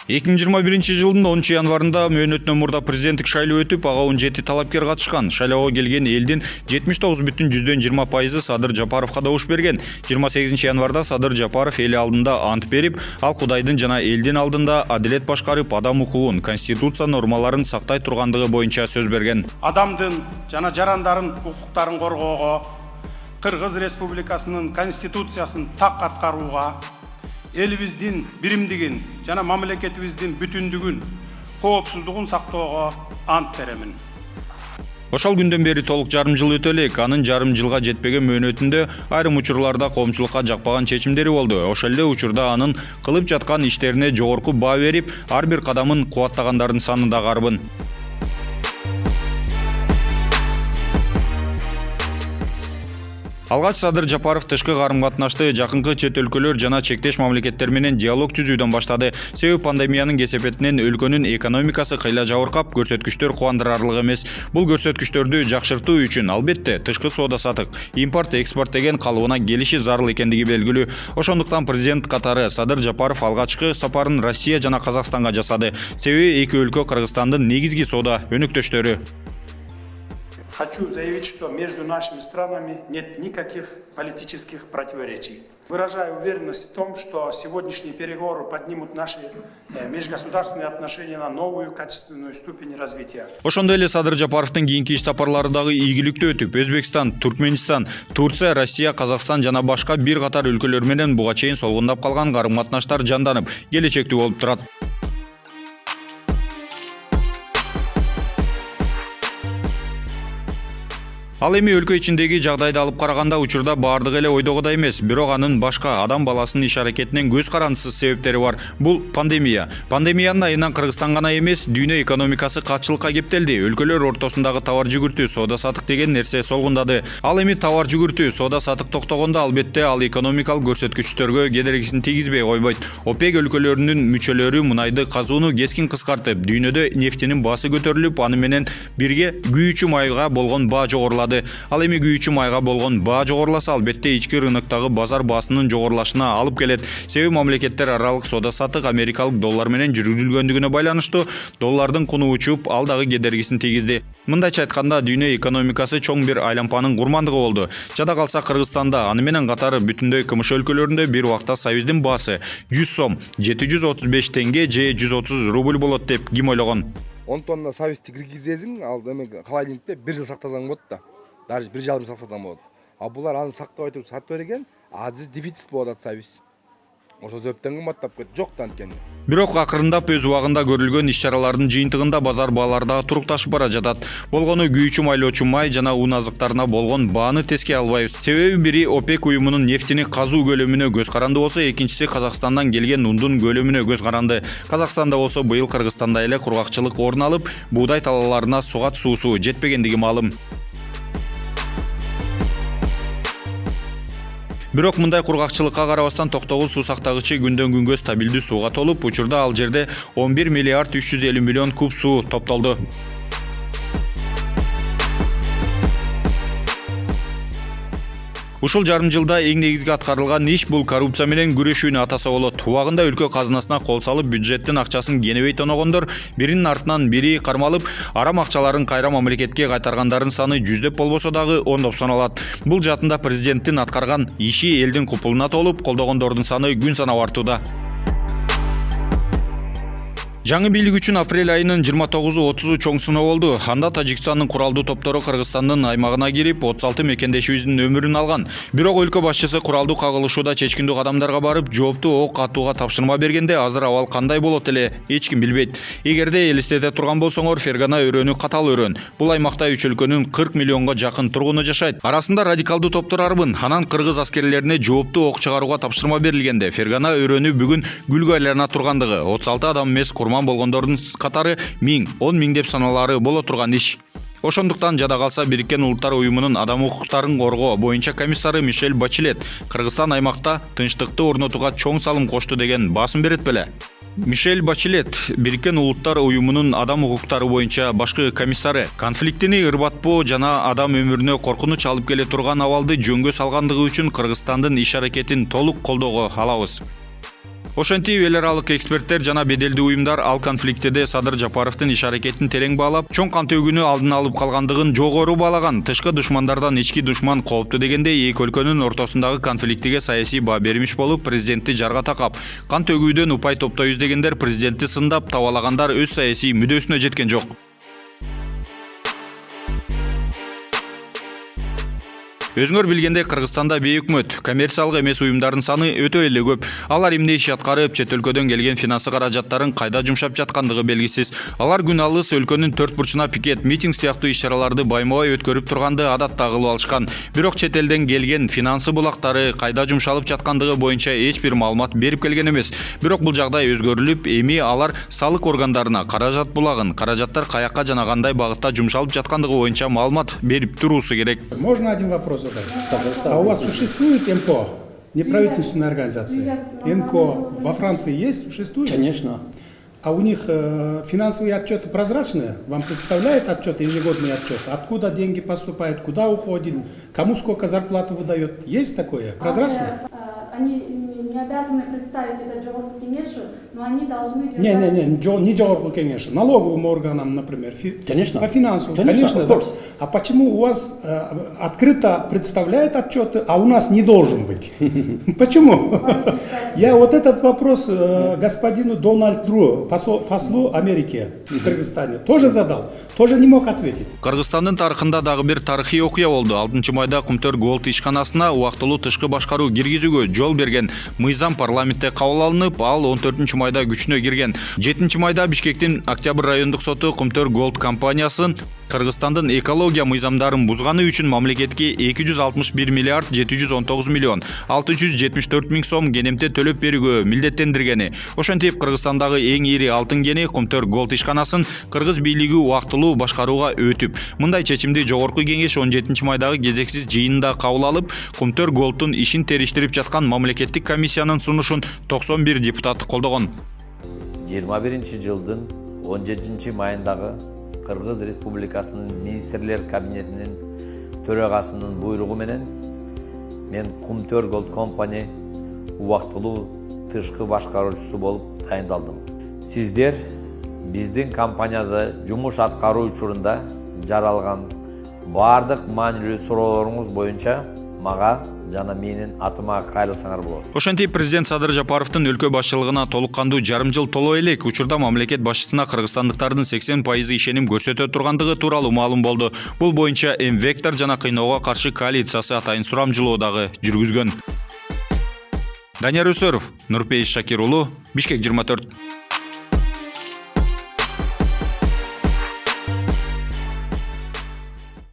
2021 жылдын 10 январында мөөнөтүнөн мурда президенттик шайлоо өтүп, ага 17 талапкер катышкан. Шайлоого келген элдин 79,20% Садыр Жапаровго добуш берген. 28 январда Садыр Жапаров эл алдында ант берип, ал Кудайдын жана элдин алдында адилет башкарып, адам укугун, конституция нормаларын сактай тургандыгы боюнча сөз берген. Адамдын жана жарандардын укуктарын коргоого, Кыргыз Республикасынын конституциясын так аткарууга, элибиздин биримдигин жана мамлекетибиздин бүтүндүгүн, коопсуздугун сактоого ант беремин. Ошол күндөн бери толук жарым жыл өтө элек, анын жарым жылга жетпеген мөөнөтүндө айрым учурларда коомчулукка жакпаган чечимдери болду. Ошол эле учурда анын кылып жаткан иштерине жогорку баа берип, ар бир кадамын кубаттагандардын саны да карбын. Алгач Садыр Жапаров тышкы карым-катнашты жакынкы чет өлкөлөр жана чектеш мамлекеттер менен диалог түзүүдөн баштады. Себеби пандемиянын кесепетинен өлкөнүн экономикасы кыйла жабыркап, көрсөткүчтөр кубандырарлык эмес. Бул көрсөткүчтөрдү жакшыртуу үчүн албетте тышкы соода-сатык, импорт-экспорт деген калыбына келиши зарыл экендиги белгилүү. Ошондуктан президент катары Садыр Жапаров алгачкы сапарын Россия жана Казакстанга жасады. Себеби эки өлкө Кыргызстандын негизги соода өнөктөштөрү. Хочу заявить, что между нашими странами нет никаких политических противоречий. Выражаю уверенность в том, что сегодняшние переговоры поднимут наши межгосударственные отношения на новую качественную ступень развития. Ошондой эле Садыр Жапаровдун кийинки иш сапарлары дагы ийгиликтүү өтүп, Өзбекстан, Туркменистан, Турция, Россия, Казакстан жана башка бир катар өлкөлөр менен буга чейин солгундап калган карым-катнаштар жанданып, келечектүү болуп турат. Ал эми өлкө ичиндеги жагдайды алып караганда учурда баардыгы эле ойдогудай эмес, бирок анын башка адам баласынын иш-аракетинен көз карандысыз себептери бар. Бул пандемия. Пандемиянын айынан Кыргызстан гана эмес, дүйнө экономикасы катчылыкка кептелди. Өлкөлөр ортосундагы товар жүгүртүү, соода-сатык деген нерсе солгундады. Ал эми товар жүгүртүү, соода-сатык токтогондо албетте ал экономикалык көрсөткүчтөргө кедергисин тийгизбей койбойт. ОПЕК өлкөлөрүнүн мүчөлөрү мунайды казууну кескин кыскартып, дүйнөдө нефтинин баасы көтөрүлүп, аны менен бирге күйүүчү майга болгон баа жогорулады. Ал эми күйүүчү майга болгон баа жогоруласа, албетте ички рыноктогу базар баасынын жогорулашына алып келет. Себеби мамлекеттер аралык соода-сатык америкалык доллар менен жүргүзүлгөндүгүнө байланыштуу доллардын куну учуп, ал дагы кедергисин тийгизди. Мындайча айтканда, дүйнө экономикасы чоң бир айланпанын курмандыгы болду. Жада калса Кыргызстанда, аны менен катары бүтүндөй КМШ өлкөлөрүндө бир убакта союздун баасы 100 сом, 735 тенге же 130 рубль болот деп ким ойлогон? 10 тонна союзды киргизесиң, ал эми холодильникте 1 жыл сактасаң болот да. Даже 1 жарым саксадан болот. А булар аны сактап айтып сатып берген, азиз дефицит болот союз. Ошо себептен кымбаттап кетти, жок да анткени. Бирок акырындап өз убагында көрүлгөн иш-чаралардын жыйынтыгында базар баалары дагы турукташып бара жатат. Болгону күйүүчү майлоочу май жана ун азыктарына болгон бааны теске албайбыз. Себеби бири ОПЕК уюмунун нефтини казуу көлөмүнө көз каранды болсо, экинчиси Казакстандан келген ундун көлөмүнө көз каранды. Казакстанда болсо быйыл Кыргызстанда эле кургакчылык орун алып, буудай талааларына сугат суусу жетпегендиги маалым. Бирок мындай кургакчылыкка карабастан токтогул суу сактагычы күндөн күнгө стабилдүү сууга толуп, учурда ал жерде 11 миллиард 350 миллион куб суу топтолду. Ушул жарым жылда эң негизги аткарылган иш бул коррупция менен күрөшүүнү атаса болот. Убагында өлкө казынасына кол салып, бюджеттин акчасын кенебей тоногондор биринин артынан бири кармалып, арам акчаларын кайра мамлекетке кайтаргандардын саны жүздөп болбосо дагы ондоп саналат. Бул жаатында президенттин аткарган иши элдин купулуна толуп, колдогондордун саны күн санап артууда. Жаңы бийлик үчүн апрель айынын 29-30 чоң сыноо болду. Анда Тажикстандын куралдуу топтору Кыргызстандын аймагына кирип, 36 мекендешибиздин өмүрүн алган. Бирок өлкө башчысы куралдуу кагылышууда чечкиндүү кадамдарга барып, жооптуу ок атууга тапшырма бергенде азыр абал кандай болот эле эч ким билбейт. Эгерде элестете турган болсоңор, Фергана өрөөнү катал өрөөн. Бул аймакта үч өлкөнүн 40 миллионго жакын тургуну жашайт. Арасында радикалдуу топтор арбын. Анан кыргыз аскерлерине жооптуу ок чыгарууга тапшырма берилгенде, Фергана өрөөнү бүгүн гүлгө айлана тургандыгы, 36 адам эмес курман болгондордун катары 1000 деп саналары боло турган иш. Ошондуктан жада калса Бириккен Улуттар уюмунун адам укуктарын коргоо боюнча комиссары Мишель Бачелет Кыргызстан аймакта тынчтыкты орнотууга чоң салым кошту деген басым берет беле. Мишель Бачелет, Бириккен Улуттар уюмунун адам укуктары боюнча башкы комиссары, конфликтини ырбатпоо жана адам өмүрүнө коркунуч алып келе турган абалды жөнгө салгандыгы үчүн Кыргызстандын иш-аракетин толук колдоого алабыз. Ошентип эл аралык эксперттер жана беделдүү уюмдар ал конфликтеде Садыр Жапаровдун иш-аракетин терең баалап, чоң кантөгүүнү алдын алып калгандыгын жогору баалаган. Тышкы душмандардан ички душман кооптуу дегенде эки өлкөнүн ортосундагы конфликтиге саясий баа бермиш болуп, президентти жарга такап, кан төгүүдөн упай топтойбуз дегендер президентти сындап, табалагандар өз саясий мүдөөсүнө жеткен жок. Өзүңөр билгендей, Кыргызстанда бейөкмөт, коммерциялык эмес уюмдардын саны өтө эле көп. Алар эмне иш аткарып, чет өлкөдөн келген финансы каражаттарын кайда жумшап жаткандыгы белгисиз. Алар күн алыс өлкөнүн төрт бурчуна пикет, митинг сыяктуу иш-чараларды байма-бай өткөрүп турганды адатта кылып алышкан. Бирок чет элден келген финансы булактары кайда жумшалып жаткандыгы боюнча эч бир маалымат берип келген эмес. Бирок бул жагдай өзгөрүлүп, эми алар салык органдарына каражат булагын, каражаттар каякка жана кандай багытта жумшалып жаткандыгы боюнча маалымат берип туруусу керек. Можно один вопрос задать? А у вас существует НКО, неправительственная организация? НКО во Франции есть, существует? Конечно. А у них финансовые отчеты прозрачные? Вам представляет отчет, ежегодный отчет? Откуда деньги поступают, куда уходят, кому сколько зарплату выдает? Есть такое? Прозрачно? Они не обязаны представить это Джогорку Кеңешу, но они должны... Не Джогорку Кеңешу, налоговым органам, например. Конечно. По финансу, конечно. Да. А почему у вас открыто представляет отчеты, а у нас не должен быть? Почему? Я вот этот вопрос господину Дональду, послу Америки в Кыргызстане, тоже задал, тоже не мог ответить. Кыргызстандын тарыхында дагы бир тарыхый окуя болду. 6-майда Кумтөр Голд ишканасына убактылуу тышкы башкаруу киргизүүгө жол берген мыйзам парламентте кабыл алынып, ал 14-майда күчүнө кирген. 7-майда Бишкектин Октябрь райондук соту Кумтөр Голд компаниясын Кыргызстандын экология мыйзамдарын бузганы үчүн мамлекетке 261 миллиард 719 миллион 674 миң сом кенемте төлөп берүүгө милдеттендиргени. Ошентип Кыргызстандагы эң ири алтын кени Кумтөр Голд ишканасын кыргыз бийлиги убактылуу башкарууга өтүп, мындай чечимди Жогорку Кеңеш 17-майдагы кезексиз жыйынында кабыл алып, Кумтөр Голдтун ишин териштирип жаткан мамлекеттик комиссиянын сунушун 91 депутат колдогон. 21-жылдын 17-майындагы Кыргыз Республикасынын министрлер кабинетинин төрагасынын буйругу менен мен Кумтөр Голд компани убактылуу тышкы башкаруучусу болуп дайындалдым. Сиздер биздин компанияда жумуш аткаруу учурунда жаралган баардык маанилүү суроолоруңуз боюнча мага жана менин атыма кайрылсаңар болот. Ошентип президент Садыр Жапаровдун өлкө башчылыгына толук кандуу жарым жыл толо элек. Учурда мамлекет башчысына кыргызстандыктардын 80% ишеним көрсөтө тургандыгы тууралуу маалым болду. Бул боюнча М-Вектор жана кыйноого каршы коалициясы атайын сурамжылоо дагы жүргүзгөн. Данияр Өсөров, Нурпейис Шакир уулу, Бишкек 24.